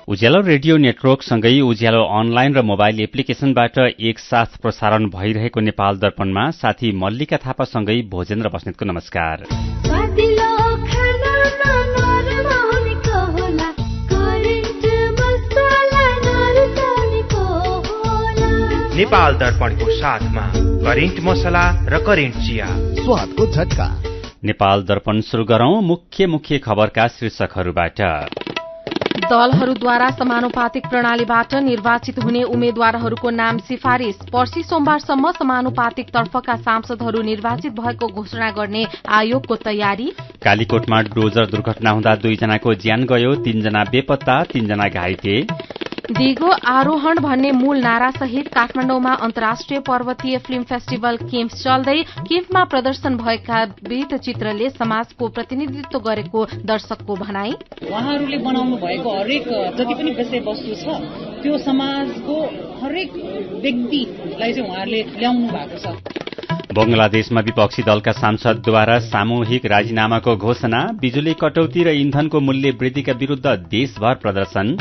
उज्यालो radio नेटवर्कसँगै उज्यालो online र mobile एप्लिकेशनबाट एकसाथ प्रसारण भइरहेको नेपाल दर्पणमा साथी मल्लिका थापासँगै भोजेन्द्र बस्नेतको नमस्कार। नेपाल दर्पणको साथमा करेन्ट मसला र करेन्ट चिया, स्वादको झट्का। नेपाल दर्पण सुरु गरौं मुख्य खबरका शीर्षकहरूबाट। दलहरूद्वारा समानुपातिक प्रणालीबाट निर्वाचित हुने उम्मेद्वारहरूको नाम सिफारिस। पर्सि सोमबारसम्म समानुपातिक तर्फका सांसदहरू निर्वाचित भएको घोषणा गर्ने आयोगको तयारी। कालीकोटमा डोजर दुर्घटना हुँदा 2 जनाको ज्यान गयो, 3 जना बेपत्ता, 3 जना घाइते। दिगो आरोहण भन्ने मूल नारा सहित काठमाडौँमा अन्तर्राष्ट्रिय पर्वतीय फिल्म फेस्टिभल किम्फ चल्दै। किम्फमा प्रदर्शन भएका विविध चित्रले समाजको प्रतिनिधित्व गरेको दर्शकको भनाई। उहाँहरूले बनाउनु भएको हरेक जति पनि विषयवस्तु छ त्यो समाजको हरेक व्यक्तिलाई चाहिँ उहाँहरूले ल्याउनु भएको छ। बंगलादेशमा विपक्षी दलका सांसदद्वारा सामूहिक राजीनामाको घोषणा। बिजुली कटौती र इन्धनको मूल्य वृद्धिका विरूद्ध देशभर प्रदर्शन।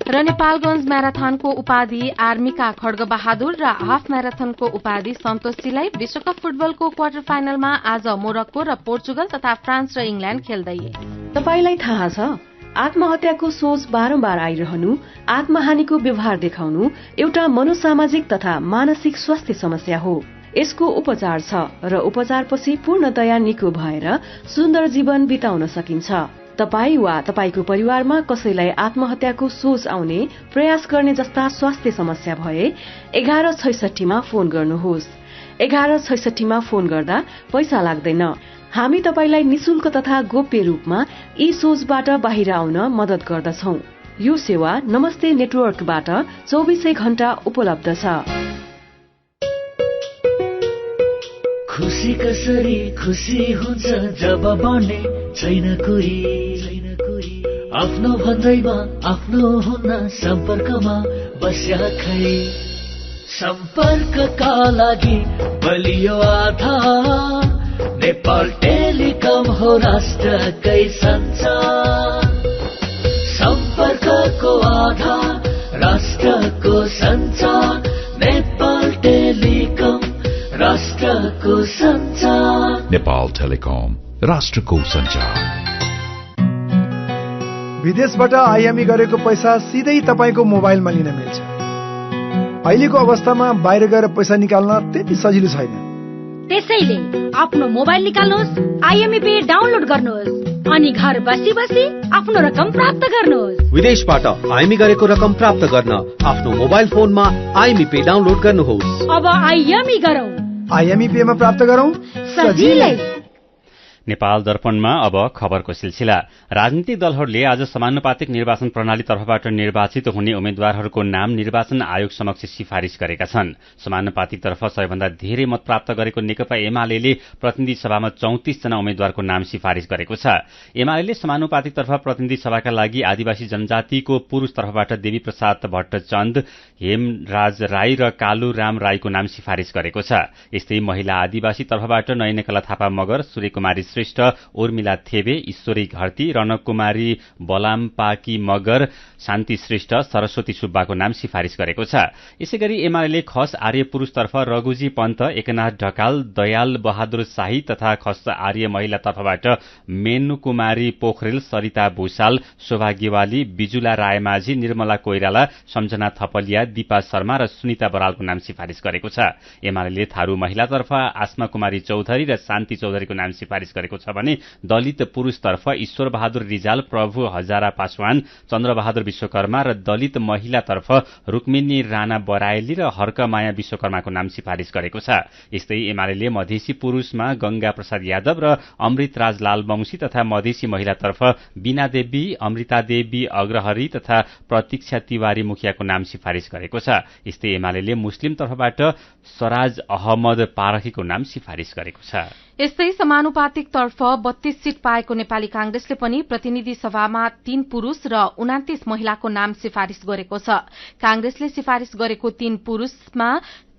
र नेपालगंज म्याराथनको उपाधि आर्मीका खड्ग बहादुर र हाफ म्याराथनको उपाधि सन्तोषजीलाई। विश्वकप फुटबलको क्वार्टर फाइनलमा आज मोरक्को र पोर्चुगल तथा फ्रान्स र इङ्ल्याण्ड खेल्दै। तपाईलाई थाहा छ आत्महत्याको सोच बारम्बार आइरहनु, आत्महानिको व्यवहार देखाउनु एउटा मनोसामाजिक तथा मानसिक स्वास्थ्य समस्या हो। यसको उपचार छ र उपचारपछि पूर्णतया निको भएर सुन्दर जीवन बिताउन सकिन्छ। तपाई वा तपाईको परिवारमा कसैलाई आत्महत्याको सोच आउने, प्रयास गर्ने जस्ता स्वास्थ्य समस्या भए 1166 मा फोन गर्नुहोस्। 1166 मा फोन गर्दा पैसा लाग्दैन। हामी तपाईलाई निशुल्क तथा गोप्य रूपमा यी सोचबाट बाहिर आउन मदत गर्दछौं। यो सेवा नमस्ते नेटवर्कबाट 24 घण्टा उपलब्ध छ। खुशी कसरी खुशी हुन्छ जब बने छैन कोही। आफ्नो भन्दैमा आफ्नो हुन्न सम्पर्कमा बस्या खै। सम्पर्कका लागि बलियो आधार नेपाल टेलिकम हो राष्ट्रकै सञ्चार। सम्पर्कको आधार राष्ट्रको सञ्चार नेपाल टेलिकम राष्ट्रको सञ्चार। नेपाल टेलिकम राष्ट्रको सञ्चार। विदेशबाट आयामी गरेको पैसा सिधै तपाईको मोबाइलमा लिन मिल्छ। अहिलेको अवस्थामा बाहिर गएर पैसा निकाल्न त्यति सजिलो छैन। त्यसैले आफ्नो मोबाइल निकाल्नुहोस्, आइएमई पे डाउनलोड गर्नुहोस् अनि घर बसी बसी आफ्नो रकम प्राप्त गर्नुहोस्। विदेशबाट आइएमई गरेको रकम प्राप्त गर्न आफ्नो मोबाइल फोनमा आइएमई पे डाउनलोड गर्नुहोस्। अब आइएमई गरौँ, आइएमई पे मा प्राप्त गरौँ सजिलै। नेपाल दर्पणमा अब खबरको सिलसिला। राजनीतिक दलहरूले आज समानुपातिक निर्वाचन प्रणाली तर्फबाट निर्वाचित हुने उम्मेद्वारहरूको नाम निर्वाचन आयोग समक्ष सिफारिश गरेका छन्। समानुपातिक तर्फ सबैभन्दा धेरै मत प्राप्त गरेको नेकपा एमाले प्रतिनिधि सभामा 34 जना उम्मेद्वारको नाम सिफारिश गरेको छ। एमाले समानुपातिक तर्फ प्रतिनिधि सभाका लागि आदिवासी जनजातिको पुरूष तर्फबाट देवी प्रसाद भट्टचन्द, हेमराज राई र कालु राम राईको नाम सिफारिश गरेको छ। यस्तै महिला आदिवासी तर्फबाट नयनकला थापा मगर, सूर्यकुमारी श्रेष्ठ, उर्मिला थेबे, ईश्वरी घरती, रनकुमारी बलामपाकी मगर, शान्ति श्रेष्ठ, सरस्वती सुब्बाको नाम सिफारिश गरेको छ। यसैगरी एमाले खस आर्य पुरूषतर्फ रघुजी पन्त, एकनाथ ढकाल, दयाल बहादुर शाही तथा खस आर्य महिला तर्फबाट मेनु कुमारी पोखरेल, सरिता भूषाल, शोभा गेवाली, बिजुला रायमाझी, निर्मला कोइराला, सम्झना थपलिया, दीपा शर्मा र सुनिता बरालको नाम सिफारिश गरेको छ। एमाले थारू महिलातर्फ आसमा कुमारी चौधरी र शान्ति चौधरीको नाम सिफारिश गरेको छ भने दलित पुरूषतर्फ ईश्वर बहादुर रिजाल, प्रभु हजारा पासवान, चन्द्रबहादुर विश्वकर्मा र दलित महिलातर्फ रुक्मिनी राणा बराइली र हर्कमाया विश्वकर्माको नाम सिफारिश गरेको छ। यस्तै एमाले मधेसी पुरूषमा गंगा प्रसाद यादव र अमृतराज लालवंशी तथा मधेसी महिलातर्फ बीना देवी, अमृता देवी अग्रहरी तथा प्रतीक्षा तिवारी मुखियाको नाम सिफारिश गरेको छ। यस्तै एमाले मुस्लिम तर्फबाट सराज अहमद पारखीको नाम सिफारिश गरेको छ। यस्तै समानुपातिक तर्फ 32 सीट पाएको नेपाली कांग्रेसले पनि प्रतिनिधि सभामा 3 पुरूष र 29 महिलाको नाम सिफारिश गरेको छ। कांग्रेसले सिफारिश गरेको 3 पुरूषमा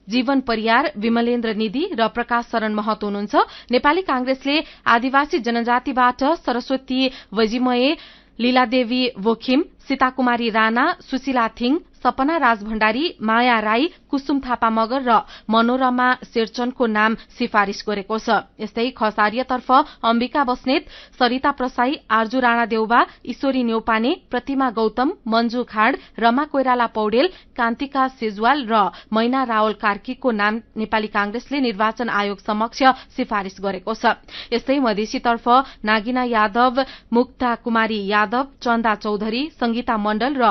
जीवन परियार, विमलेन्द्र निधि र प्रकाश शरण महत हुनुहुन्छ। नेपाली कांग्रेसले आदिवासी जनजातिबाट सरस्वती वजिमय, लीलादेवी वोखिम, सीता कुमारी राणा, सुशीला थिङ, सपना राज भण्डारी, माया राई, कुसुम थापा मगर र मनोरमा शेरचनको नाम सिफारिश गरेको छ। यस्तै खसारियातर्फ अम्बिका बस्नेत, सरिता प्रसाई, आर्जु राणा देउबा, ईश्वरी न्यौपाने, प्रतिमा गौतम, मञ्जु खाड, रमा कोइराला पौडेल, कान्तिका सेजवाल र मैना रावल कार्कीको नाम नेपाली कांग्रेसले निर्वाचन आयोग समक्ष सिफारिश गरेको छ। यस्तै मधेसीतर्फ नागिना यादव, मुक्ता कुमारी यादव, चन्दा चौधरी, संगीता मण्डल र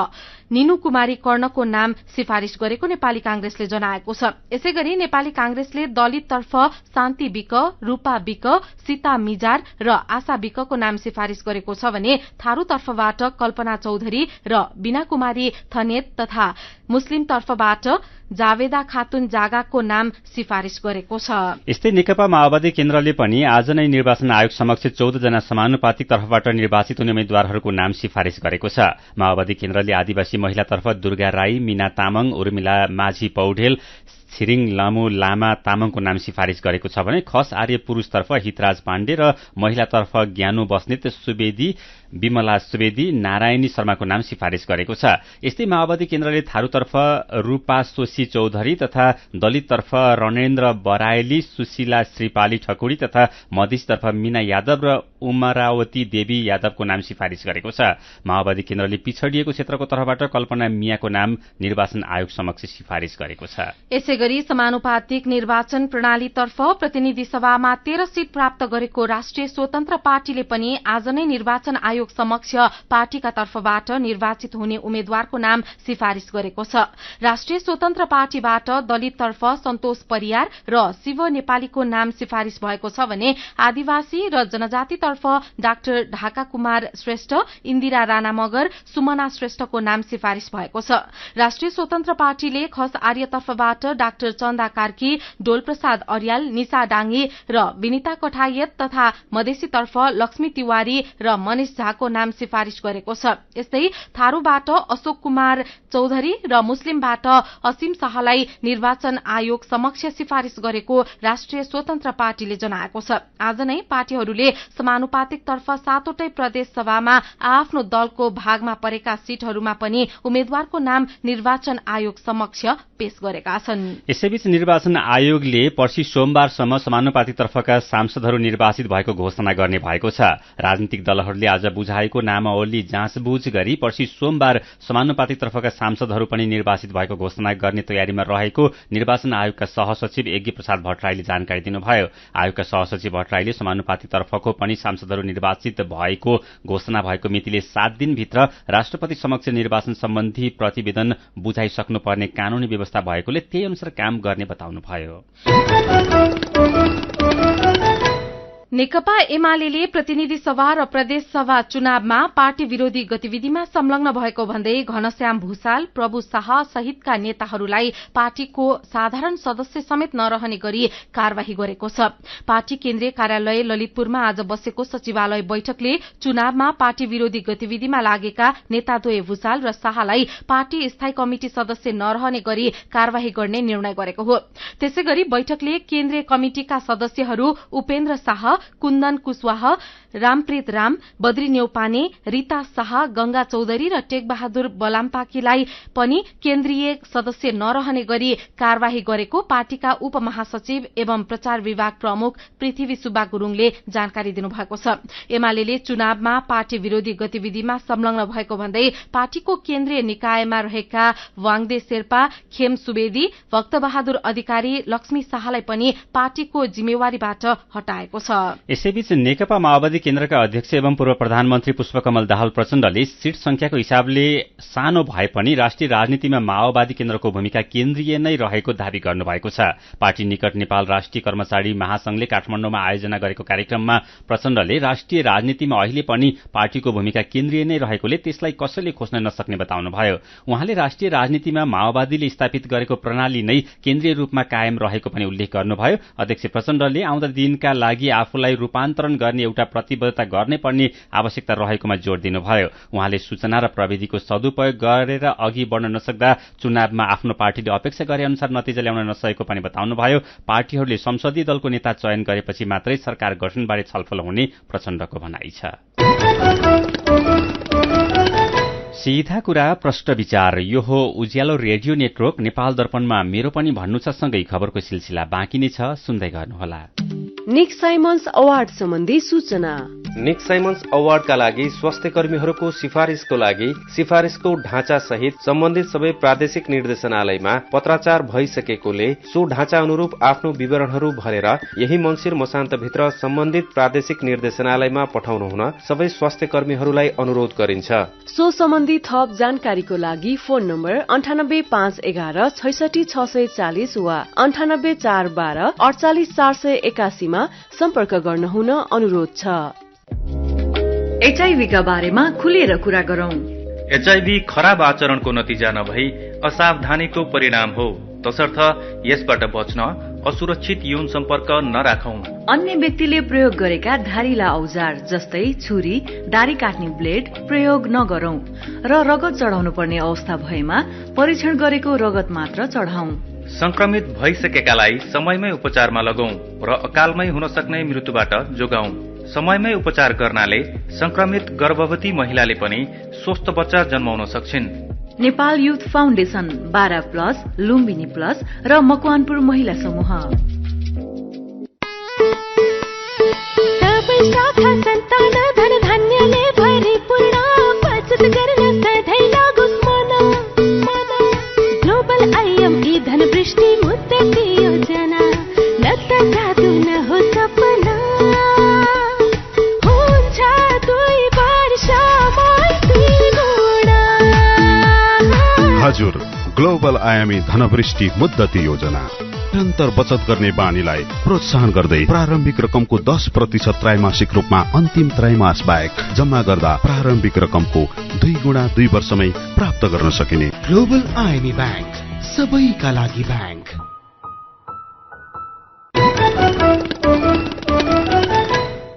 निनु कुमारी कर्णको नाम सिफारिश गरेको नेपाली कांग्रेसले जनाएको छ। यसैगरी नेपाली कांग्रेसले दलिततर्फ शान्ति विक, रूपा विक, सीता मिजार र आशा विकको नाम सिफारिश गरेको छ भने थारूतर्फबाट कल्पना चौधरी र बीना कुमारी थनेत तथा मुस्लिम तर्फबाट जावेदा खातुन जागाको नाम सिफारिश गरेको छ। यस्तै नेकपा माओवादी केन्द्रले पनि आज नै निर्वाचन आयोग समक्ष 14 जना समानुपातिक तर्फबाट निर्वाचित हुने उम्मेद्वारहरूको नाम सिफारिश गरेको छ। माओवादी केन्द्रले आदिवासी महिलातर्फ दुर्गा राई, मीना तामाङ, उर्मिला माझी पौडेल, छिरिङ लामु लामा तामाङको नाम सिफारिश गरेको छ भने खस आर्य पुरूषतर्फ हितराज पाण्डे र महिलातर्फ ज्ञानु बस्नेत सुवेदी, विमला सुवेदी, नारायणी शर्माको नाम सिफारिश गरेको छ। यस्तै माओवादी केन्द्रले थारूतर्फ रूपा सोशी चौधरी तथा दलिततर्फ रणेन्द्र बराइली, सुशीला श्रीपाली ठकुरी तथा मधेसतर्फ मीना यादव र उमरावती देवी यादवको नाम सिफारिश गरेको छ। माओवादी केन्द्रले पिछडिएको क्षेत्रको तर्फबाट कल्पना मियाको नाम निर्वाचन आयोग समक्ष सिफारिश गरेको छ। यसैगरी समानुपातिक निर्वाचन प्रणालीतर्फ प्रतिनिधि सभामा 13 सीट प्राप्त गरेको राष्ट्रिय स्वतन्त्र पार्टीले पनि आज नै निर्वाचन आयोग समक्ष पार्टीका तर्फबाट निर्वाचित हुने उम्मेद्वारको नाम सिफारिश गरेको छ। राष्ट्रिय स्वतन्त्र पार्टीबाट दलिततर्फ सन्तोष परियार र शिव नेपालीको नाम सिफारिश भएको छ भने आदिवासी र जनजातितर्फ डाक्टर ढाका कुमार श्रेष्ठ, इन्दिरा राणा मगर, सुमना श्रेष्ठको नाम सिफारिश भएको छ। राष्ट्रिय स्वतन्त्र पार्टीले खस आर्यतर्फबाट डाक्टर चन्दा कार्की, डोलप्रसाद अर्याल, निशा डाङ्गी र विनिता कठायत तथा मधेसीतर्फ लक्ष्मी तिवारी र मनिष झाको नाम सिफारिश गरेको छ। यस्तै थारूबाट अशोक कुमार चौधरी र मुस्लिमबाट असीम शाहलाई निर्वाचन आयोग समक्ष सिफारिश गरेको राष्ट्रिय स्वतन्त्र पार्टीले जनाएको छ। आज नै पार्टीहरूले समानुपातिक तर्फ 7 वटै प्रदेश सभामा आफ्नो दलको भागमा परेका सीटहरूमा पनि उम्मेद्वारको नाम निर्वाचन आयोग समक्ष पेश गरेका छन्। यसैबीच निर्वाचन आयोगले पर्सि सोमबारसम्म समानुपातिक तर्फका सांसदहरू निर्वाचित भएको घोषणा गर्ने भएको छ। राजनीतिक दलहरूले आज बुझाएको नामावली जाँचबुझ गरी पर्सि सोमबार समानुपातिक तर्फका सांसदहरू पनि निर्वाचित भएको घोषणा गर्ने तयारीमा रहेको निर्वाचन आयोगका सहसचिव यज्ञ प्रसाद भट्टराईले जानकारी दिनुभयो। आयोगका सहसचिव भट्टराईले समानुपातिक तर्फको पनि सांसदहरू निर्वाचित भएको घोषणा भएको मितिले 7 दिनभित्र राष्ट्रपति समक्ष निर्वाचन सम्बन्धी प्रतिवेदन बुझाइसक्नुपर्ने कानूनी व्यवस्था भएकोले त्यही अनुसार काम गर्ने बताउनुभयो। नेकपा एमाले प्रतिनिधि सभा र प्रदेश सभा चुनावमा पार्टी विरोधी गतिविधिमा संलग्न भएको भन्दै घनश्याम भूषाल, प्रभु शाह सहितका नेताहरूलाई पार्टीको साधारण सदस्य समेत नरहने गरी कार्यवाही गरेको छ। पार्टी केन्द्रीय कार्यालय ललितपुरमा आज बसेको सचिवालय बैठकले चुनावमा पार्टी विरोधी गतिविधिमा लागेका नेताद्वय भूषाल र शाहलाई पार्टी स्थायी कमिटी सदस्य नरहने गरी कार्यवाही गर्ने निर्णय गरेको हो। त्यसैगरी बैठकले केन्द्रीय कमिटिका सदस्यहरू उपेन्द्र शाह, कुन्दन कुशवाह, रामप्रीत राम, बद्री न्यौपाने, रीता शाह, गंगा चौधरी र टेकबहादुर बलाम्पाकीलाई पनि केन्द्रीय सदस्य नरहने गरी कार्यवाही गरेको पार्टीका उपमहासचिव एवं प्रचार विभाग प्रमुख पृथ्वी सुब्बा गुरूङले जानकारी दिनुभएको छ। एमाले चुनावमा पार्टी विरोधी गतिविधिमा संलग्न भएको भन्दै पार्टीको केन्द्रीय निकायमा रहेका वाङदे शेर्पा, खेम सुवेदी, भक्तबहादुर अधिकारी, लक्ष्मी शाहलाई पनि पार्टीको जिम्मेवारीबाट हटाएको छ। यसैबीच नेकपा माओवादी केन्द्रका अध्यक्ष एवं पूर्व प्रधानमन्त्री पुष्पकमल दाहाल प्रचण्डले सीट संख्याको हिसाबले सानो भए पनि राष्ट्रिय राजनीतिमा माओवादी केन्द्रको भूमिका केन्द्रीय नै रहेको दावी गर्नुभएको छ। पार्टी निकट नेपाल राष्ट्रिय कर्मचारी महासंघले काठमाडौँमा आयोजना गरेको कार्यक्रममा प्रचण्डले राष्ट्रिय राजनीतिमा अहिले पनि पार्टीको भूमिका केन्द्रीय नै रहेकोले त्यसलाई कसैले खोज्न नसक्ने बताउनुभयो। उहाँले राष्ट्रिय राजनीतिमा माओवादीले स्थापित गरेको प्रणाली नै केन्द्रीय रूपमा कायम रहेको पनि उल्लेख गर्नुभयो। अध्यक्ष प्रचण्डले आउँदा दिनका लागि आफूलाई रूपान्तरण गर्ने एउटा प्रतिबद्धता गर्ने पर्ने आवश्यकता रहेकोमा जोड़ दिनुभयो। उहाँले सूचना र प्रविधिको सदुपयोग गरेर अघि बढ्न नसक्दा चुनावमा आफ्नो पार्टीले अपेक्षा गरे अनुसार नतिजा ल्याउन नसकेको पनि बताउनुभयो। पार्टीहरूले संसदीय दलको नेता चयन गरेपछि मात्रै सरकार गठनबारे छलफल हुने प्रचण्डको भनाइ छ। सीधा कुरा प्रष्ट विचार। यो हो उज्यालो रेडियो नेटवर्क नेपाल दर्पणमा मेरो पनि भन्नु छ सँगै खबरको सिलसिला बाँकी नै छ, सुन्दै गर्नुहोला। निक साइमन्स अवार्ड सम्बन्धी सूचना। निक साइमन्स अवार्डका लागि स्वास्थ्य कर्मीहरूको सिफारिसको लागि सिफारिसको ढाँचा सहित सम्बन्धित सबै प्रादेशिक निर्देशनालयमा पत्राचार भइसकेकोले सो ढाँचा अनुरूप आफ्नो विवरणहरू भरेर यही मङ्सिर मसान्तभित्र सम्बन्धित प्रादेशिक निर्देशनालयमा पठाउनु हुन सबै स्वास्थ्य कर्मीहरूलाई अनुरोध गरिन्छ। सो सम्बन्धी थप जानकारीको लागि फोन नम्बर 9851 66640 वा 9841 48481 मा सम्पर्क गर्न हुन अनुरोध छ। एचआईभी का बारेमा खुलेर कुरा गरौं। एचआईभी खराब आचरणको नतिजा नभई असावधानीको परिणाम हो, तसर्थ यसबाट बच्न असुरक्षित यौन सम्पर्क नराखौं। अन्य व्यक्तिले प्रयोग गरेका धारिला औजार जस्तै छुरी, दारी काट्ने ब्लेड प्रयोग नगरौं र रगत चढाउनु पर्ने अवस्था भएमा परीक्षण गरेको रगत मात्र चढाउँ। संक्रमित भइसकेकालाई समयमै उपचारमा लगाउँ र अकालमै हुन सक्ने मृत्युबाट जोगाउँ। समयमै उपचार गर्नाले संक्रमित गर्भवती महिलाले पनि स्वस्थ बच्चा जन्माउन सक्छिन्। Nepal youth foundation 12+ Lumbini plus र मकवानपुर महिला समूह। हजुर, ग्लोबल आयामी धनवृष्टि मुद्दती योजना निरन्तर बचत गर्ने बानीलाई प्रोत्साहन गर्दै प्रारम्भिक रकमको 10% त्रैमासिक रूपमा अन्तिम त्रैमास बाहेक जम्मा गर्दा प्रारम्भिक रकमको 2 गुणा 2 वर्षमै प्राप्त गर्न सकिने ग्लोबल आयामी ब्याङ्क, सबैका लागि ब्याङ्क।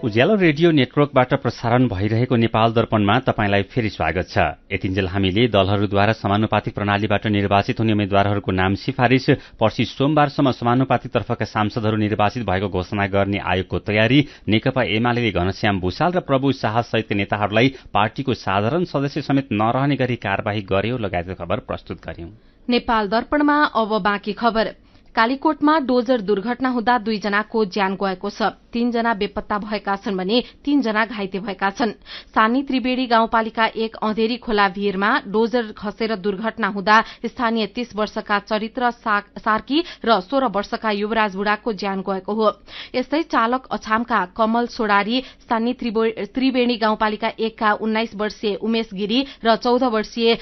उज्यालो रेडियो नेटवर्कबाट प्रसारण भइरहेको नेपाल दर्पणमा तपाईंलाई फेरि स्वागत छ। यतिन्जेल हामीले दलहरूद्वारा समानुपातिक प्रणालीबाट निर्वाचित हुने उम्मेद्वारहरूको नाम सिफारिश पर्सि सोमबारसम्म समानुपातिक तर्फका सांसदहरू निर्वाचित भएको घोषणा गर्ने आयोगको तयारी, नेकपा एमाले घनश्याम भूषाल र प्रभु शाह सहितका नेताहरूलाई पार्टीको साधारण सदस्य समेत नरहने गरी कार्यवाही गर्यो लगायतको खबर प्रस्तुत गर्यौं। नेपाल दर्पणमा अब बाँकी खबर। कालीकोटमा डोजर दुर्घटना हुँदा 2 जनाको ज्यान गएको छ। 3 जना बेपत्ता भएका छन् भने 3 जना घाइते भएका छन्। सानी त्रिवेणी गाउँपालिका 1 अँधेरी खोला भिरमा डोजर खसेर दुर्घटना हुँदा स्थानीय 30 वर्षका चरित्र सार्की र 16 वर्षका युवराज बुढाको ज्यान गएको हो। यस्तै चालक अछामका कमल सोडारी, सानी त्रिवेणी गाउँपालिका 1 का 19 वर्षीय उमेश गिरी र 14 वर्षीय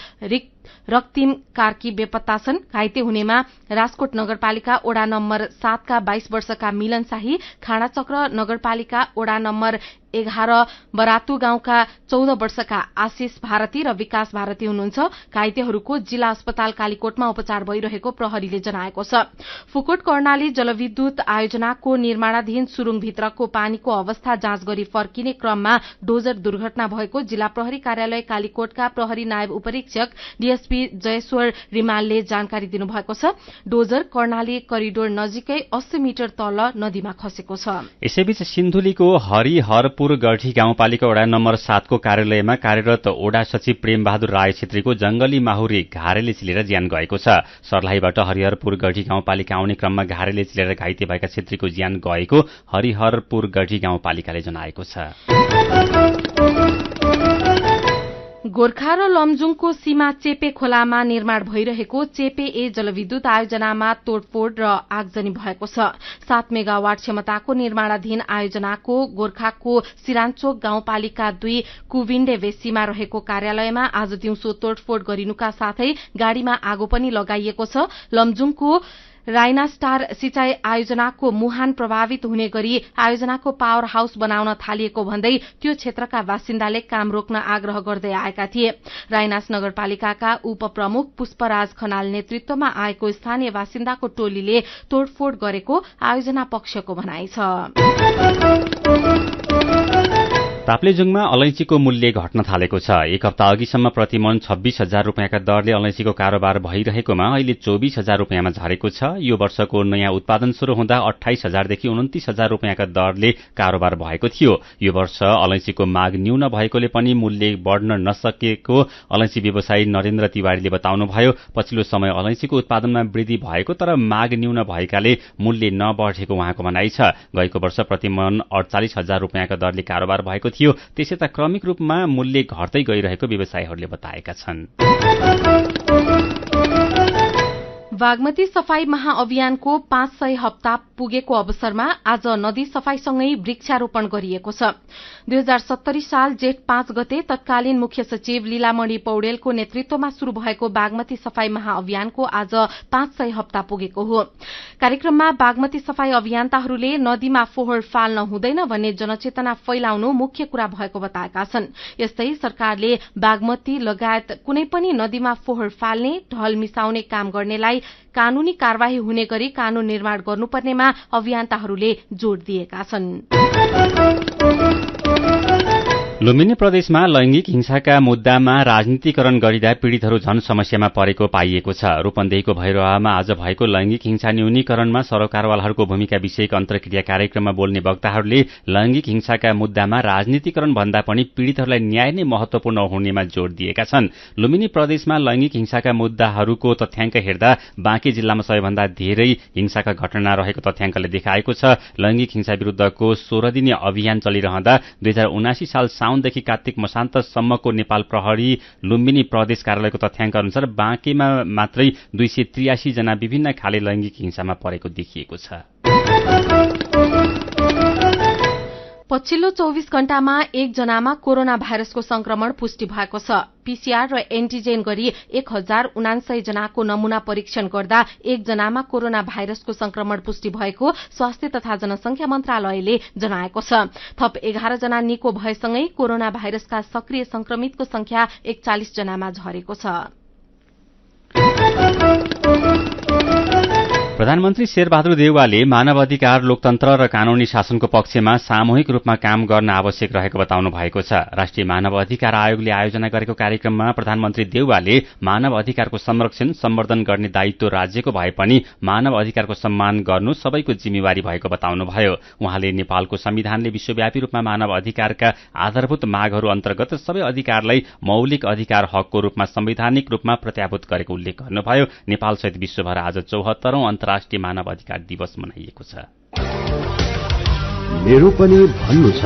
रक्तिम कार्की बेपत्ता छन्। घाइते हुनेमा राजकोट नगरपालिका ओडा नम्बर 7 का 22 वर्षका मिलन शाही, खाँडाचक्र नगरपालिका ओडा नम्बर 11 बरातु गाउँका 14 वर्षका आशिष भारती र विकास भारती हुनुहुन्छ। घाइतेहरूको जिल्ला अस्पताल कालीकोटमा उपचार भइरहेको प्रहरीले जनाएको छ। फुकोट कर्णाली जलविद्युत आयोजनाको निर्माणाधीन सुरुङभित्रको पानीको अवस्था जाँच गरी फर्किने क्रममा डोजर दुर्घटना भएको जिल्ला प्रहरी कार्यालय कालीकोटका प्रहरी नायब उपरीक्षक डीएसपी जयश्वर रिमालले जानकारी दिनुभएको छ। डोजर कर्णाली करिडोर नजिकै 80 मिटर तल नदीमा खसेको छ। यसैबीच सिन्धुलीको हरिहरपुर गढी गाउँपालिका वडा नम्बर 7 को कार्यालयमा कार्यरत ओडा सचिव प्रेम बहादुर राय छेत्रीको जंगली माहुरी घारेले चिलेर ज्यान गएको छ। सर्लाहीबाट हरिहरपुर गढी गाउँपालिका आउने क्रममा घारेले चिलेर घाइते भएका छेत्रीको ज्यान गएको हरिहरपुर गढी गाउँपालिकाले जनाएको छ। गोर्खा र लमजुङको सीमा चेपे खोलामा निर्माण भइरहेको चेपे ए जलविद्युत आयोजनामा तोडफोड र आगजनी भएको छ। 7 मेगावाट क्षमताको निर्माणाधीन आयोजनाको गोर्खाको सिरानचोक गाउँपालिका 2 कुविण्डे वेसीमा रहेको कार्यालयमा आज दिउँसो तोडफोड गरिनुका साथै गाड़ीमा आगो पनि लगाइएको छ। लमजुङको राइना स्टार सिंचाई आयोजनाको मुहान प्रभावित हुने गरी आयोजनाको पावर हाउस बनाउन थालिएको भन्दै त्यो क्षेत्रका बासिन्दाले काम रोक्न आग्रह गर्दै आएका थिए। राइनास नगरपालिकाका उपप्रमुख पुष्पराज खनाल नेतृत्वमा आएको स्थानीय बासिन्दाको टोलीले तोडफोड गरेको आयोजना पक्षको भनाइ छ। ताप्लेजुङमा अलैँचीको मूल्य घट्न थालेको छ। एक हप्ता अघिसम्म प्रतिमन 26,000 रुपियाँका दरले अलैँचीको कारोबार भइरहेकोमा अहिले 24,000 रुपियाँमा झरेको छ। यो वर्षको नयाँ उत्पादन शुरू हुँदा 28,000 देखि 29,000 रुपियाँका दरले कारोबार भएको थियो। यो वर्ष अलैँचीको माग न्यून भएकोले पनि मूल्य बढ्न नसकेको अलैँची व्यवसायी नरेन्द्र तिवारीले बताउनुभयो। पछिल्लो समय अलैँचीको उत्पादनमा वृद्धि भएको तर माग न्यून भएकाले मूल्य नबढेको उहाँको भनाइ छ। गएको वर्ष प्रतिमन 48,000 रुपियाँका दरले कारोबार भएको थियो। त्यसै त क्रमिक रूपमा मूल्य घट्दै गइरहेको व्यवसायीहरूले बताएका छन्। बागमती सफाई महाअभियानको 500 हप्ता पुगेको अवसरमा आज नदी सफाईसँगै वृक्षारोपण गरिएको छ। 2070 साल जेठ 5 गते तत्कालीन मुख्य सचिव लीलामणि पौडेलको नेतृत्वमा शुरू भएको बागमती सफाई महाअभियानको आज 500 हप्ता पुगेको हो। कार्यक्रममा बागमती सफाई अभियन्ताहरूले नदीमा फोहोर फाल्न हुँदैन भन्ने जनचेतना फैलाउनु मुख्य कुरा भएको बताएका छन्। यस्तै सरकारले बागमती लगायत कुनै पनि नदीमा फोहोर फाल्ने, ढल मिसाउने काम गर्नेलाई कानूनी कार्यवाही हुने गरी कानून निर्माण गर्नुपर्नेमा अभियन्ताहरूले जोड़ दिएका छन्। लुम्बिनी प्रदेशमा लैंगिक हिंसाका मुद्दामा राजनीतिकरण गरिँदा पीड़ितहरू झन समस्यामा परेको पाइएको छ। रूपन्देहीको भैरवामा आज भएको लैंगिक हिंसा न्यूनीकरणमा सरोकारवालाहरूको भूमिका विषयक अन्तर्क्रिया कार्यक्रममा बोल्ने वक्ताहरूले लैंगिक हिंसाका मुद्दामा राजनीतिकरण भन्दा पनि पीड़ितहरूलाई न्याय नै महत्वपूर्ण हुनेमा जोड़ दिएका छन्। लुम्बिनी प्रदेशमा लैंगिक हिंसाका मुद्दाहरूको तथ्याङ्क हेर्दा बाँकी जिल्लामा सबैभन्दा धेरै हिंसाका घटना रहेको तथ्याङ्कले देखाएको छ। लैंगिक हिंसा विरूद्धको 16 दिने अभियान चलिरहँदा 2079 साल साउनदेखि कार्तिक मसान्तसम्मको नेपाल प्रहरी लुम्बिनी प्रदेश कार्यालयको तथ्याङ्क अनुसार बाँकीमा मात्रै 283 जना विभिन्न खाले लैंगिक हिंसामा परेको देखिएको छ। पछिल्लो 24 घण्टामा एक जनामा कोरोना भाइरसको संक्रमण पुष्टि भएको छ। पीसीआर र एन्टिजेन गरी 1079 जनाको नमूना परीक्षण गर्दा एक जनामा कोरोना भाइरसको संक्रमण पुष्टि भएको स्वास्थ्य तथा जनसंख्या मन्त्रालयले जनाएको छ। थप 11 जना निको भएसँगै कोरोना भाइरसका सक्रिय संक्रमितको संख्या 41 जनामा झरेको छ। प्रधानमन्त्री शेरबहादुर देउवाले मानव अधिकार, लोकतन्त्र र कानूनी शासनको पक्षमा सामूहिक रूपमा काम गर्न आवश्यक रहेको बताउनु भएको छ। राष्ट्रिय मानव अधिकार आयोगले आयोजना गरेको कार्यक्रममा प्रधानमन्त्री देउवाले मानव अधिकारको संरक्षण, सम्वर्धन गर्ने दायित्व राज्यको भए पनि मानव अधिकारको सम्मान गर्नु सबैको जिम्मेवारी भएको बताउनुभयो। उहाँले नेपालको संविधानले विश्वव्यापी रूपमा मानव अधिकारका आधारभूत मागहरू अन्तर्गत सबै अधिकारलाई मौलिक अधिकार हकको रूपमा संवैधानिक रूपमा प्रत्याभूत गरेको उल्लेख गर्नुभयो। नेपालसहित विश्वभर आज 74औं राष्ट्रिय मानव अधिकार दिवस मनाइएको छ। मेरो पनि भन्नु छ।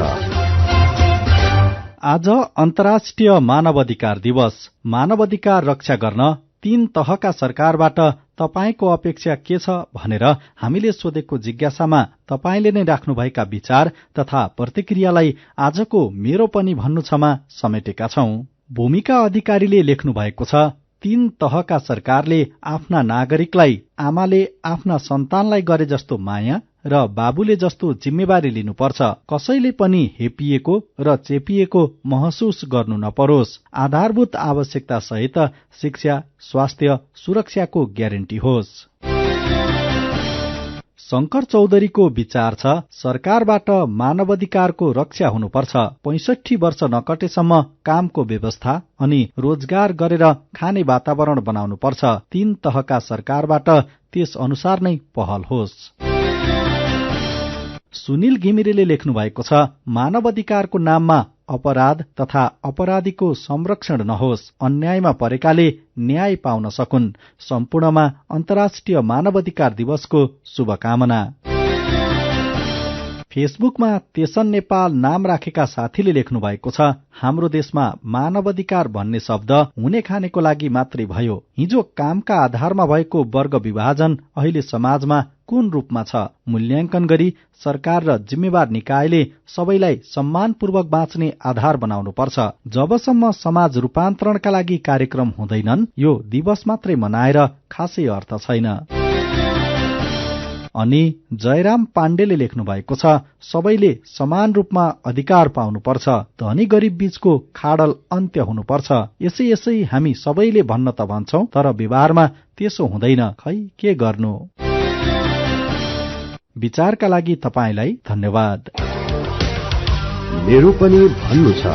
आज अन्तर्राष्ट्रिय मानव अधिकार दिवस। मानव अधिकार रक्षा गर्न 3 तहका सरकारबाट तपाईको अपेक्षा के छ भनेर हामीले सोधेको जिज्ञासामा तपाईले नै राख्नुभएका विचार तथा प्रतिक्रियालाई आजको मेरो पनि भन्नु छमा समेटेका छौं। भूमिका अधिकारीले लेख्नु भएको छ, 3 तहका सरकारले आफ्ना नागरिकलाई आमाले आफ्ना सन्तानलाई गरे जस्तो माया र बाबुले जस्तो जिम्मेवारी लिनुपर्छ। कसैले पनि हेपिएको र चेपिएको महसुस गर्नु नपरोस्। आधारभूत आवश्यकता सहित शिक्षा, स्वास्थ्य, सुरक्षाको ग्यारेन्टी होस्। शंकर चौधरीको विचार छ, सरकारबाट मानवाधिकारको रक्षा हुनुपर्छ। 65 वर्ष नकटेसम्म कामको व्यवस्था अनि रोजगार गरेर खाने वातावरण बनाउनुपर्छ। 3 तहका सरकारबाट त्यस अनुसार नै पहल होस्। सुनिल घिमिरेले लेख्नु भएको छ, मानवाधिकारको नाममा अपराध तथा अपराधीको संरक्षण नहोस्। अन्यायमा परेकाले न्याय पाउन सकुन्। सम्पूर्णमा अन्तर्राष्ट्रिय मानवाधिकार दिवसको शुभकामना। फेसबुकमा तेसन नेपाल नाम राखेका साथीले लेख्नु भएको छ, हाम्रो देशमा मानवाधिकार भन्ने शब्द हुने खानेको लागि मात्रै भयो। हिजो कामका आधारमा भएको वर्ग विभाजन अहिले समाजमा कुन रूपमा छ? मूल्याङ्कन गरी सरकार र जिम्मेवार निकायले सबैलाई सम्मानपूर्वक बाँच्ने आधार बनाउनुपर्छ। जबसम्म समाज रूपान्तरणका लागि कार्यक्रम हुँदैनन्, यो दिवस मात्रै मनाएर खासै अर्थ छैन। अनि जयराम पाण्डेले लेख्नु भएको छ, सबैले समान रूपमा अधिकार पाउनुपर्छ। धनी गरिब बीचको खाडल अन्त्य हुनुपर्छ। यसै हामी सबैले भन्न त भन्छौं, तर व्यवहारमा त्यसो हुँदैन। खै के गर्नु? विचारका लागि तपाईलाई धन्यवाद। मेरो पनि भन्नु छ।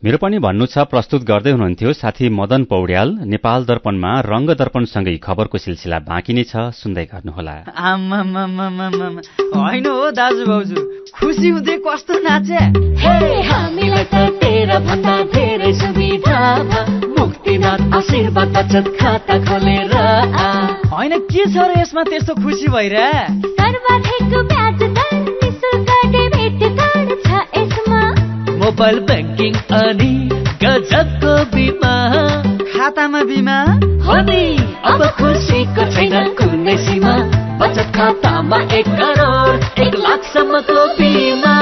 मेरो पनि भन्नु छ प्रस्तुत गर्दै हुनुहुन्थ्यो साथी मदन पौड्याल। नेपाल दर्पणमा रंग दर्पणसँगै खबरको सिलसिला बाँकी नै छ, सुन्दै गर्नुहोला। होइन हो दाजु भाउजू, खुसी हुँदै कस्तो नाचे। हामीलाई त तेरा भन्दा धेरै सुविधा मुक्तिनाथ आशीर्वाद बचत खाता खोलेर। होइन के छ र यसमा त्यस्तो खुसी भइरा? सर्वाधिक ब्याज दर निशुल्क डेबिट कार्ड छ यसमा, मोबाइल ब्याङ्किङ अनि गजबको बिमा। खातामा बिमा हो नि, अब खुसीको छैन कुनै सीमा। बचत खातामा 1 करोड 1 लाखसम्मको बिमा।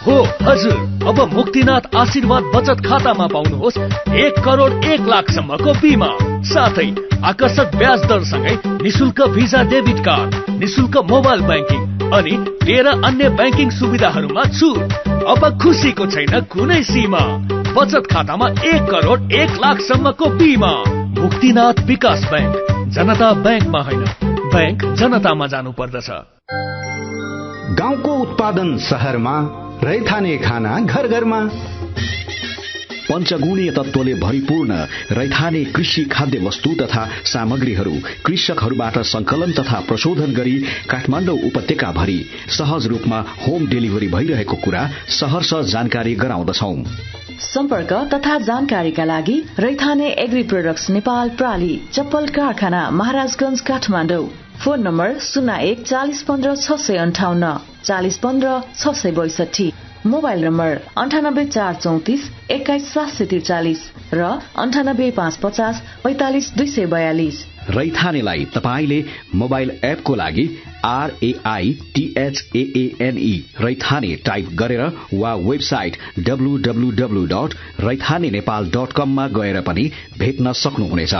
हो हजुर, अब मुक्तिनाथ आशीर्वाद बचत खातामा पाउनुहोस् 1 करोड 1 लाखसम्मको बिमा, साथै आकर्षक ब्याज दरसँगै निशुल्क भिजा डेबिट कार्ड, निशुल्क मोबाइल ब्याङ्किङ अनि 13 अन्य ब्याङ्किङ सुविधाहरूमा छुट। अब खुसीको छैन कुनै सीमा। बचत खातामा 1 करोड 1 लाखसम्मको बिमा। मुक्तिनाथ विकास ब्याङ्क, जनता ब्याङ्कमा होइन, ब्याङ्क जनतामा जानु पर्दछ। गाउँको उत्पादन शहरमा, रैथाने खाना घर घरमा। पञ्चगुणीय तत्त्वले भरिपूर्ण रैथाने कृषि खाद्य वस्तु तथा सामग्रीहरू कृषकहरूबाट संकलन तथा प्रशोधन गरी काठमाडौँ उपत्यका भरि सहज रूपमा होम डेलिभरी भइरहेको कुरा सहर्ष जानकारी गराउँदछौ। सम्पर्क तथा जानकारीका लागि रैथाने एग्री प्रोडक्ट्स नेपाल प्राली, चप्पल कारखाना, Maharajganj, Kathmandu. Phone number 01 40 15 658 40 15 662। Mobile number 98 434 21 743 र 98 550 45 242। रैथानेलाई तपाईले मोबाइल एपको लागि RAITHAANE रैथाने टाइप गरेर वा वेबसाइट www.raithanenepal.com मा गएर पनि भेट्न सक्नुहुनेछ।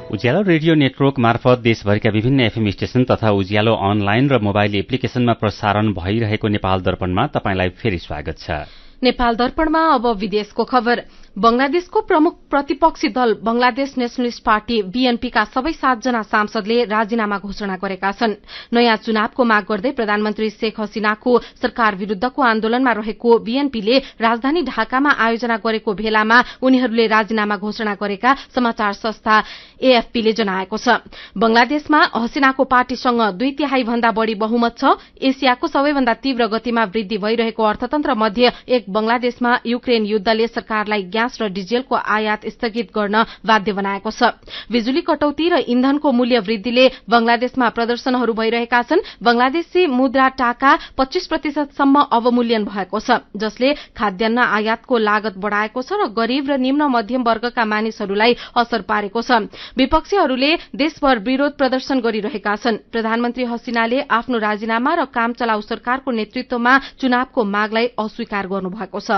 उज्यालो रेडियो नेटवर्क मार्फत देशभरिका विभिन्न एफएम स्टेशन तथा उज्यालो अनलाइन र मोबाइल एप्लिकेशनमा प्रसारण भइरहेको नेपाल दर्पणमा तपाईंलाई फेरि स्वागत छ। नेपाल दर्पणमा अब विदेशको खबर। बंगलादेशको प्रमुख प्रतिपक्षी दल बंगलादेश नेशनलिस्ट पार्टी बीएनपी का सबै 7 जना सांसदले राजीनामा घोषणा गरेका छन्। नयाँ चुनावको माग गर्दै प्रधानमन्त्री शेख हसीनाको सरकार विरूद्धको आन्दोलनमा रहेको बीएनपीले राजधानी ढाकामा आयोजना गरेको भेलामा उनीहरूले राजीनामा घोषणा गरेका समाचार संस्था एएफपीले जनाएको छ। बंगलादेशमा हसीनाको पार्टीसँग 2/3 भन्दा बढ़ी बहुमत छ। एसियाको सबैभन्दा तीव्र गतिमा वृद्धि भइरहेको अर्थतन्त्र मध्ये एक बंगलादेशमा युक्रेन युद्धले सरकारलाई ग्यास र डिजेलको आयात स्थगित गर्न बाध्य बनाएको छ। बिजुली कटौती र इन्धनको मूल्य वृद्धिले बंगलादेशमा प्रदर्शनहरू भइरहेका छन्। बंगलादेशी मुद्रा टाका 25% सम्म अवमूल्यन भएको छ, जसले खाद्यान्न आयातको लागत बढ़ाएको छ र गरीब र निम्न मध्यम वर्गका मानिसहरूलाई असर पारेको छ। विपक्षीहरूले देशभर विरोध प्रदर्शन गरिरहेका छन्। प्रधानमन्त्री हसीनाले आफ्नो राजीनामा र काम चलाउ सरकारको नेतृत्वमा चुनावको मागलाई अस्वीकार गर्नुभएको छ।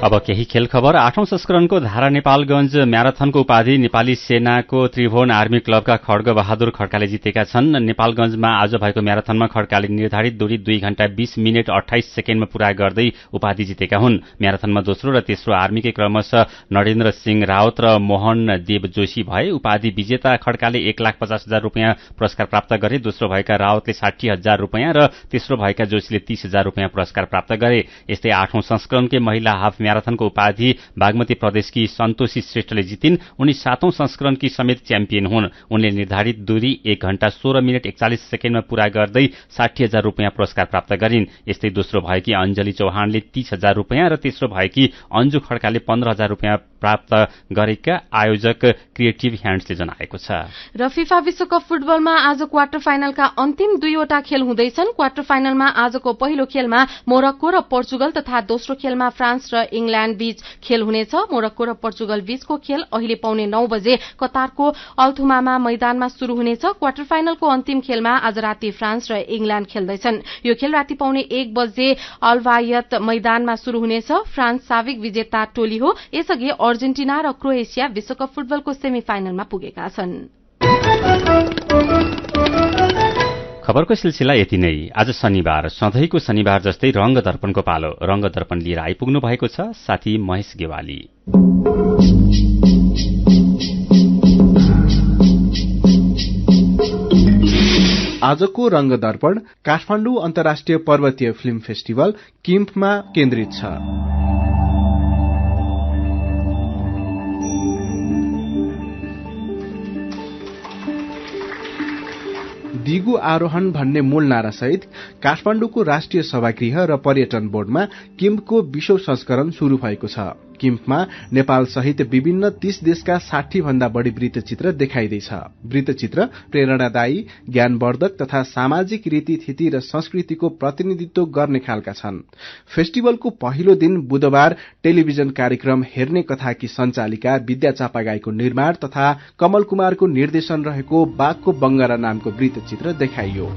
अब केही खेल खबर। 8औं संस्करणको धारा नेपालगंज म्याराथनको उपाधि नेपाली सेनाको त्रिभुवन आर्मी क्लबका खड्ग बहादुर खड्काले जितेका छन्। नेपालगंजमा आज भएको म्याराथनमा खड्काले निर्धारित दूरी 2 घण्टा 20 मिनेट 28 सेकेण्डमा पूरा गर्दै उपाधि जितेका हुन्। म्याराथनमा दोस्रो र तेस्रो आर्मीकै क्रमशः नरेन्द्र सिंह राउत र मोहन देव जोशी भए। उपाधि विजेता खड्काले 1,50,000 रूपियाँ पुरस्कार प्राप्त गरे। दोस्रो भएका राउतले 60,000 रूपियाँ र तेस्रो भएका जोशीले 30,000 रूपियाँ पुरस्कार प्राप्त गरे। यस्तै 8औं संस्करणकै महिला हाफ म्याराथनको उपाधि बागमती प्रदेशकी सन्तोषी श्रेष्ठले जितिन्। उनी 7औं संस्करणकी समेत च्याम्पियन हुन्। उनले निर्धारित दूरी 1 घण्टा 16 मिनेट 41 सेकेण्डमा पूरा गर्दै 60,000 रूपियाँ पुरस्कार प्राप्त गरिन्। यस्तै दोस्रो भएकी अञ्जली चौहानले 30,000 रूपियाँ र तेस्रो भएकी अन्जु खड्काले 15,000 रूपियाँ प्राप्त गरेका आयोजक क्रिएटिभ ह्यान्ड्सले जनाएको छ। र फिफा विश्वकप फुटबलमा आज क्वार्टर फाइनलका अन्तिम 2वटा खेल हुँदैछन्। क्वार्टर फाइनलमा आजको पहिलो खेलमा मोरक्को र पोर्चुगल तथा दोस्रो खेलमा फ्रान्स र इंग्ल्याण्ड बीच खेल हुनेछ। मोरक्को र पोर्चुगल बीचको खेल अहिले पौने 9 बजे कतारको अल्थुमामा मैदानमा शुरू हुनेछ। क्वार्टर फाइनलको अन्तिम खेलमा आज राति फ्रान्स र इंग्ल्याण्ड खेल्दैछन्। यो खेल राति पौने 1 बजे अल्बायत मैदानमा शुरू हुनेछ। फ्रान्स साविक विजेता टोली हो। यसअघि अर्जेन्टिना र क्रोएसिया विश्वकप फुटबलको सेमी फाइनलमा पुगेका छन्। खबरको सिलसिला यति नै। आज शनिबार, सधैँको शनिबार जस्तै रंग दर्पणको पालो। रंग दर्पण लिएर आइपुग्नु भएको छ साथी महेश गेवाली। आजको रंग दर्पण काठमाडौँ अन्तर्राष्ट्रिय पर्वतीय फिल्म फेस्टिभल किम्फमा केन्द्रित छ। दिगु आरोहण भन्ने मूल नारासहित काठमाडौँको राष्ट्रिय सभागृह र पर्यटन बोर्डमा किम्फको 20औं संस्करण शुरू भएको छ। किम्फमा नेपाल सहित विभिन्न 30 देशका 60 भन्दा बढ़ी वृत्तचित्र देखाइदैछ। वृत्तचित्र प्रेरणादायी, ज्ञानवर्धक तथा सामाजिक रीतिथिति र संस्कृतिको प्रतिनिधित्व गर्ने खालका छन्। फेस्टिभलको पहिलो दिन बुधबार टेलिभिजन कार्यक्रम हेर्ने कथाकी सञ्चालिका विद्या चापागाईको निर्माण तथा कमल कुमारको निर्देशन रहेको बाघको बंगरा नामको वृत्तचित्र देखाइयो।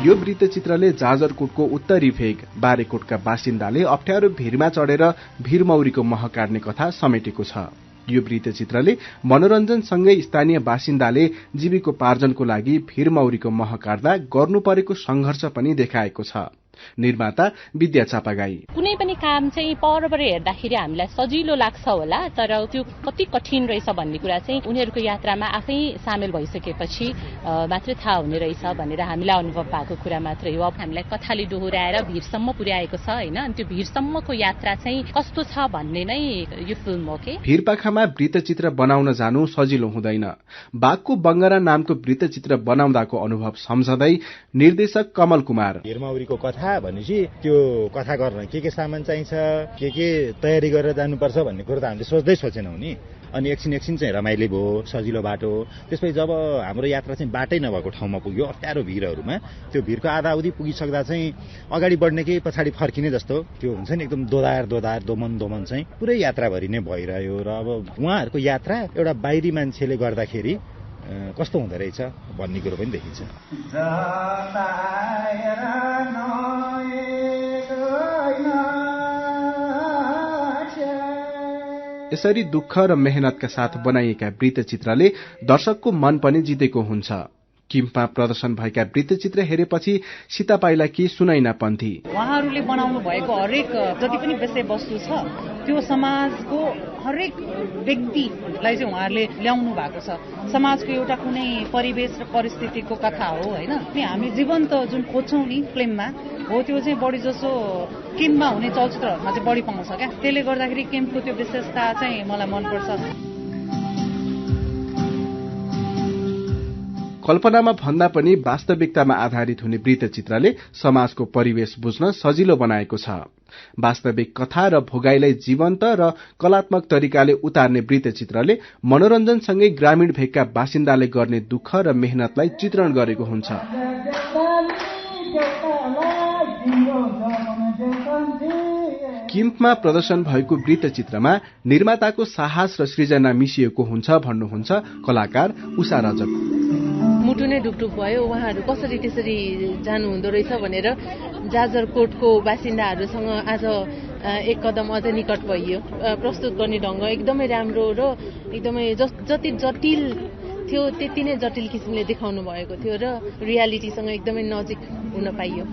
यो वृत्तचित्रले जाजरकोटको उत्तरी भेग बारेकोटका बासिन्दाले अप्ठ्यारो भिरमा चढेर भिरमौरीको मह काट्ने कथा समेटेको छ। यो वृत्तचित्रले मनोरञ्जनसँगै स्थानीय बासिन्दाले जीविकोपार्जनको लागि भिरमौरीको मह काट्दा गर्नु परेको संघर्ष पनि देखाएको छ। निर्माता विद्या चापागाई कुनै पनि काम चाहिँ परबाट हेर्दाखेरि हामीलाई सजिलो लाग्छ होला, तर त्यो कति कठिन रहेछ भन्ने कुरा चाहिँ उनीहरूको यात्रामा आफै सामेल भइसकेपछि मात्रै थाहा हुने रहेछ भनेर हामीलाई अनुभव भएको कुरा मात्रै हो। अब हामीलाई कथाले डोहोर्याएर भिरसम्म पुर्याएको छ हैन, अनि त्यो भिरसम्मको यात्रा चाहिँ कस्तो छ भन्ने नै यो फिल्म हो के। भिरपाखामा वृत्तचित्र बनाउन जानु सजिलो हुँदैन। बाघको बंगरा नामको वृत्तचित्र बनाउँदाको अनुभव सम्झँदै निर्देशक कमल कुमार भिरमौरीको कथा भनेपछि त्यो कथा गर्न के सामान चाहिन्छ, के तयारी गरेर जानुपर्छ भन्ने कुरो त हामीले सोचेनौं नि। अनि एकछिन चाहिँ रमाइलो भयो, सजिलो बाटो। त्यसपछि जब हाम्रो यात्रा चाहिँ बाटै नभएको ठाउँमा पुग्यो, अप्ठ्यारो भिरहरूमा, त्यो भिरको आधाउधी पुगिसक्दा चाहिँ अगाडि बढ्ने कि पछाडि फर्किने जस्तो त्यो हुन्छ नि, एकदम दोधार दोमन चाहिँ पुरै यात्राभरि नै भइरह्यो। र अब उहाँहरूको यात्रा एउटा बाहिरी मान्छेले गर्दाखेरि कस्तो हुँदो रहेछ भन्ने कुरो पनि देखिन्छ। यसरी दुःख र मेहनतका साथ बनाइएका वृत्तचित्रले दर्शकको मन पनि जितेको हुन्छ। किम्फमा प्रदर्शन भएका वृत्तचित्र हेरेपछि सीता पाइलाकी सुनैना पन्थी उहाँहरूले बनाउनु भएको हरेक जति पनि विषयवस्तु छ त्यो समाजको हरेक व्यक्तिलाई चाहिँ उहाँहरूले ल्याउनु भएको छ। समाजको एउटा कुनै परिवेश र परिस्थितिको कथा हो हैन, हामी जीवन्त जुन खोज्छौं नि फिल्ममा हो त्यो चाहिँ बढी जसो किम्फमा हुने चलचित्रहरूमा चाहिँ बढी पाउँछ क्या। त्यसले गर्दाखेरि किम्फको त्यो विशेषता चाहिँ मलाई मनपर्छ। कल्पनामा भन्दा पनि वास्तविकतामा आधारित हुने वृत्तचित्रले समाजको परिवेश बुझ्न सजिलो बनाएको छ। वास्तविक कथा र भोगाईलाई जीवन्त र कलात्मक तरिकाले उतार्ने वृत्तचित्रले मनोरञ्जनसँगै ग्रामीण भेगका बासिन्दाले गर्ने दुःख र मेहनतलाई चित्रण गरेको हुन्छ। किम्फमा प्रदर्शन भएको वृत्तचित्रमा निर्माताको साहस र सृजना मिसिएको हुन्छ भन्नुहुन्छ कलाकार उषा रजक। मुटु नै ढुकढुक भयो, उहाँहरू कसरी त्यसरी जानु हुँदो रहेछ भनेर जाजरकोटको बासिन्दाहरूसँग आज एक कदम अझ निकट भइयो। प्रस्तुत गर्ने ढंग एकदमै राम्रो र एकदमै जति जटिल थियो त्यति नै जटिल किसिमले देखाउनु भएको थियो र रियालिटीसँग एकदमै नजिक हुन पाइयो।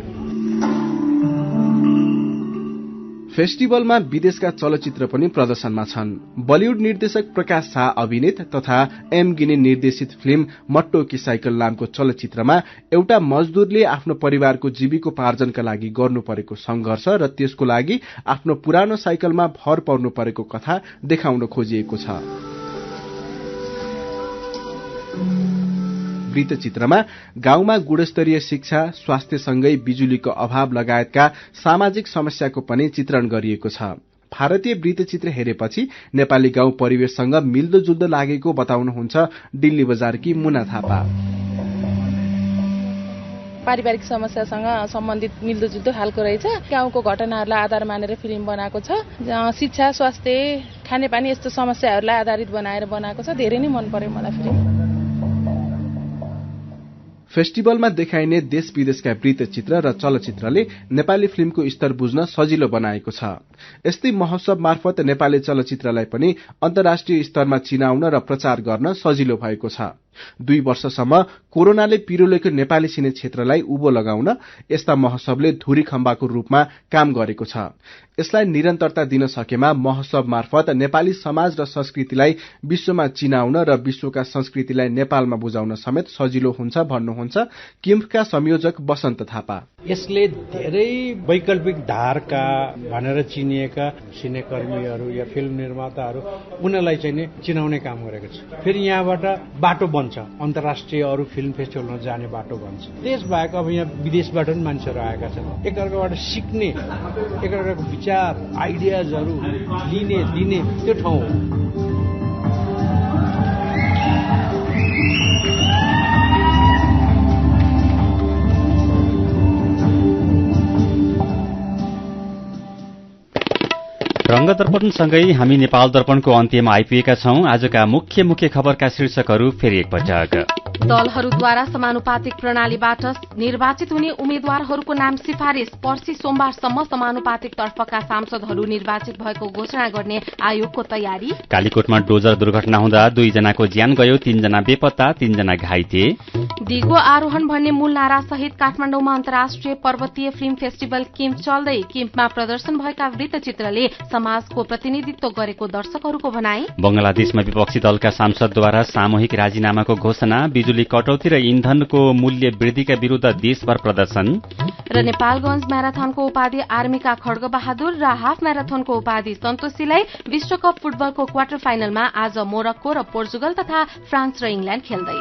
फेस्टिभलमा विदेशका चलचित्र पनि प्रदर्शनमा छन्। बलिउड निर्देशक प्रकाश शाह अभिनीत तथा एम गिनी निर्देशित फिल्म मट्टो की साइकल नामको चलचित्रमा एउटा मजदूरले आफ्नो परिवारको जीविकोपार्जनका लागि गर्नु परेको संघर्ष र त्यसको लागि आफ्नो पुरानो साइकलमा भर पर्नु परेको कथा देखाउन खोजिएको छ। वृत्तचित्रमा गाउँमा गुणस्तरीय शिक्षा, स्वास्थ्यसँगै बिजुलीको अभाव लगायतका सामाजिक समस्याको पनि चित्रण गरिएको छ। भारतीय वृत्तचित्र हेरेपछि नेपाली गाउँ परिवेशसँग मिल्दोजुल्दो लागेको बताउनुहुन्छ दिल्ली बजारकी मुना थापा। पारिवारिक समस्यासँग सम्बन्धित मिल्दोजुल्दो खालको रहेछ। गाउँको घटनाहरूलाई आधार मानेर फिल्म बनाएको छ। शिक्षा, स्वास्थ्य, खानेपानी यस्तो समस्याहरूलाई आधारित बनाएर बनाएको छ। धेरै नै मन पर्यो मलाई फिल्म। फेस्टिभलमा देखाइने देश विदेशका वृत्तचित्र र चलचित्रले नेपाली फिल्मको स्तर बुझ्न सजिलो बनाएको छ। यस्तै महोत्सव मार्फत नेपाली चलचित्रलाई पनि अन्तर्राष्ट्रिय स्तरमा चिनाउन र प्रचार गर्न सजिलो भएको छ। 2 वर्षसम्म कोरोनाले पिरोलेको नेपाली सिने क्षेत्रलाई उभो लगाउन यस्ता महोत्सवले धुरी खम्बाको रूपमा काम गरेको छ। यसलाई निरन्तरता दिन सकेमा महोत्सव मार्फत नेपाली समाज र संस्कृतिलाई विश्वमा चिनाउन र विश्वका संस्कृतिलाई नेपालमा बुझाउन समेत सजिलो हुन्छ भन्नुहुन्छ किम्फका संयोजक बसन्त थापा। यसले धेरै वैकल्पिक धारका भनेर चिनिएका सिनेकर्मीहरू या फिल्म निर्माताहरू उनीहरूलाई चाहिँ चिनाउने काम गरेको छ। फेरि यहाँबाट बाटो बन्छ, अन्तर्राष्ट्रिय अरू फिल्म फेस्टिभलमा जाने बाटो बन्छ। त्यसबाहेक अब यहाँ विदेशबाट पनि मान्छेहरू आएका छन्, एकअर्काबाट सिक्ने, एकअर्काको विचार आइडियाजहरू लिने दिने त्यो ठाउँ हो। रंग दर्पणसँगै हामी नेपाल दर्पणको अन्त्यमा आइपुगेका छौं। आजका मुख्य मुख्य खबरका शीर्षकहरू फेरि एकपटक। दलहरूद्वारा समानुपातिक प्रणालीबाट निर्वाचित हुने उम्मेद्वारहरूको नाम सिफारिस। पर्सि सोमबारसम्म समानुपातिक तर्फका सांसदहरू निर्वाचित भएको घोषणा गर्ने आयोगको तयारी। कालीकोटमा डोजर दुर्घटना हुँदा 2 जनाको ज्यान गयो, 3 जना बेपत्ता, 3 जना घाइते। दिगो आरोहण भन्ने मूल नारा सहित काठमाडौँमा अन्तर्राष्ट्रिय पर्वतीय फिल्म फेस्टिभल किम्फ चल्दै। किम्फमा प्रदर्शन भएका वृत्तचित्रले समाजको प्रतिनिधित्व गरेको दर्शकहरूको भनाई। बंगलादेशमा विपक्षी दलका सांसदद्वारा सामूहिक राजीनामाको घोषणा। बिजुली कटौती र इन्धनको मूल्य वृद्धिका विरूद्ध देशभर प्रदर्शन। र नेपालगंज म्याराथनको उपाधि आर्मीका खड्ग बहादुर र हाफ म्याराथनको उपाधि सन्तोषीलाई। विश्वकप फुटबलको क्वार्टर फाइनलमा आज मोरक्को र पोर्चुगल तथा फ्रान्स र इङ्ल्याण्ड खेल्दै।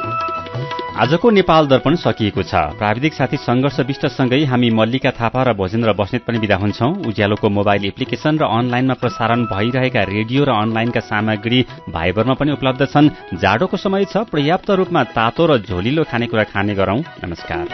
आजको नेपाल दर्पण सकिएको छ। प्राविधिक साथी संघर्ष विष्टसँगै हामी मल्लिका थापा र भोजेन्द्र बस्नेत पनि बिदा हुन्छौं। उज्यालोको मोबाइल एप्लिकेशन र अनलाइनमा प्रसारण भइरहेका रेडियो र अनलाइनका सामग्री भाइबरमा पनि उपलब्ध छन्। जाडोको समय छ, पर्याप्त रूपमा तातो र झोलिलो खानेकुरा खाने गरौं। नमस्कार।